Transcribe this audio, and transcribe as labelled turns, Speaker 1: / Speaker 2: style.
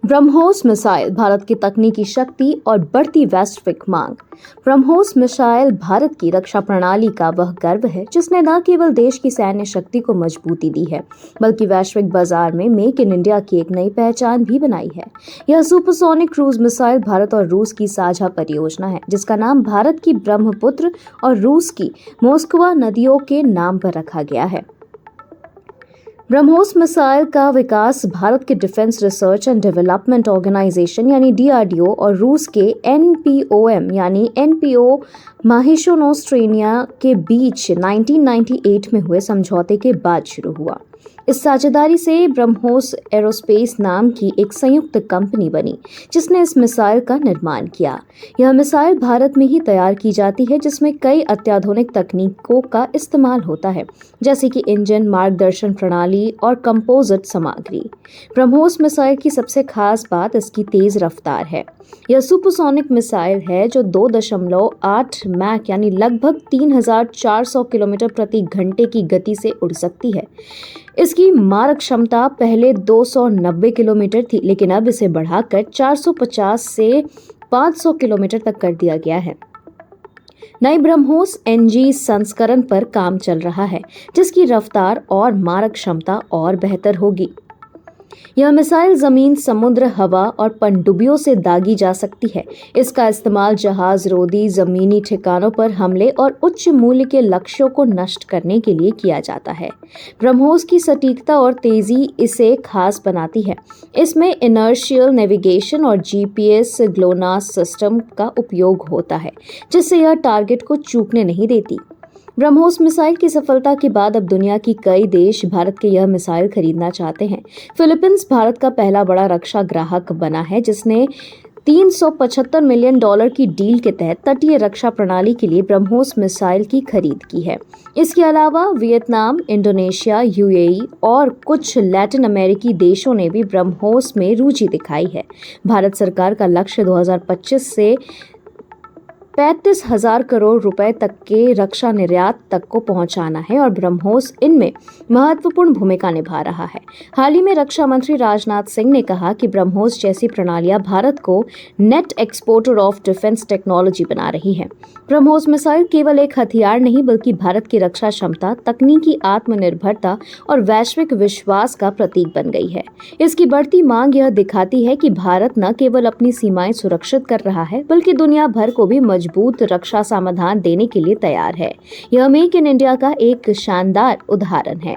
Speaker 1: BrahMos missile Bharat की तकनीकी शक्ति और बढ़ती वैश्विक मांग। ब्रह्मोस मिसाइल भारत की रक्षा प्रणाली का वह गर्व है जिसने न केवल देश की सैन्य शक्ति को मजबूती दी है बल्कि वैश्विक बाजार में मेक इन इंडिया की एक नई पहचान भी बनाई है। यह सुपरसोनिक क्रूज मिसाइल भारत और रूस की साझा परियोजना है जिसका नाम भारत की ब्रह्मपुत्र और रूस की मोस्कवा नदियों के नाम पर रखा गया है। ब्रह्मोस मिसाइल का विकास भारत के defence research and development organisation यानी डीआरडीओ और रूस के एनपीओएम यानी एनपीओ माहेशोनोस्ट्रेनिया के बीच 1998 में हुए समझौते के बाद शुरू हुआ। इस साझेदारी से ब्रह्मोस एरोस्पेस नाम की एक संयुक्त कंपनी बनी जिसने इस मिसाइल का निर्माण किया। यह मिसाइल भारत में ही तैयार की जाती है जिसमें कई अत्याधुनिक तकनीकों का इस्तेमाल होता है जैसे कि इंजन, मार्गदर्शन प्रणाली और कंपोजिट सामग्री। ब्रह्मोस मिसाइल की सबसे खास बात इसकी तेज रफ्तार है। यह सुपरसोनिक मिसाइल है जो 2.8 मैक यानी लगभग 3400 किलोमीटर प्रति घंटे की गति से उड़ सकती है। इसकी मारक क्षमता पहले 290 किलोमीटर थी लेकिन अब इसे बढ़ाकर 450 से 500 किलोमीटर तक कर दिया गया है। नई ब्रह्मोस एनजी संस्करण पर काम चल रहा है जिसकी रफ्तार और मारक क्षमता और बेहतर होगी। यह मिसाइल जमीन, समुद्र, हवा और पनडुब्बियों से दागी जा सकती है। इसका इस्तेमाल जहाज रोधी जमीनी ठिकानों पर हमले और उच्च मूल्य के लक्ष्यों को नष्ट करने के लिए किया जाता है। ब्रह्मोस की सटीकता और तेजी इसे खास बनाती है। इसमें इनर्शियल नेविगेशन और जीपीएस ग्लोनास सिस्टम का उपयोग होता है जिससे यह टारगेट को चूकने नहीं देती। ब्रह्मोस मिसाइल की सफलता के बाद अब दुनिया की कई देश भारत के यह मिसाइल खरीदना चाहते हैं। फिलीपींस भारत का पहला बड़ा रक्षा ग्राहक बना है जिसने $375 मिलियन की डील के तहत तटीय रक्षा प्रणाली के लिए ब्रह्मोस मिसाइल की खरीद की है। इसके अलावा वियतनाम, इंडोनेशिया, यूएई और कुछ लैटिन अमेरिकी देशों ने भी ब्रह्मोस में रुचि दिखाई है। भारत सरकार का लक्ष्य 2025 से 35,000 करोड़ रुपए तक के रक्षा निर्यात तक को पहुंचाना है और ब्रह्मोस इनमें महत्वपूर्ण भूमिका निभा रहा है। हाल ही में रक्षा मंत्री राजनाथ सिंह ने कहा कि ब्रह्मोस जैसी प्रणालियां भारत को net exporter of defence technology बना रही है। ब्रह्मोस मिसाइल केवल एक हथियार नहीं बल्कि भारत की रक्षा क्षमता, तकनीकी आत्मनिर्भरता और वैश्विक विश्वास का प्रतीक बन गई है। इसकी बढ़ती मांग यह दिखाती है कि भारत न केवल अपनी सीमाएं सुरक्षित कर रहा है बल्कि दुनिया भर को भी मजबूत रक्षा समाधान देने के लिए तैयार है। यह मेक इन इंडिया का एक शानदार उदाहरण है।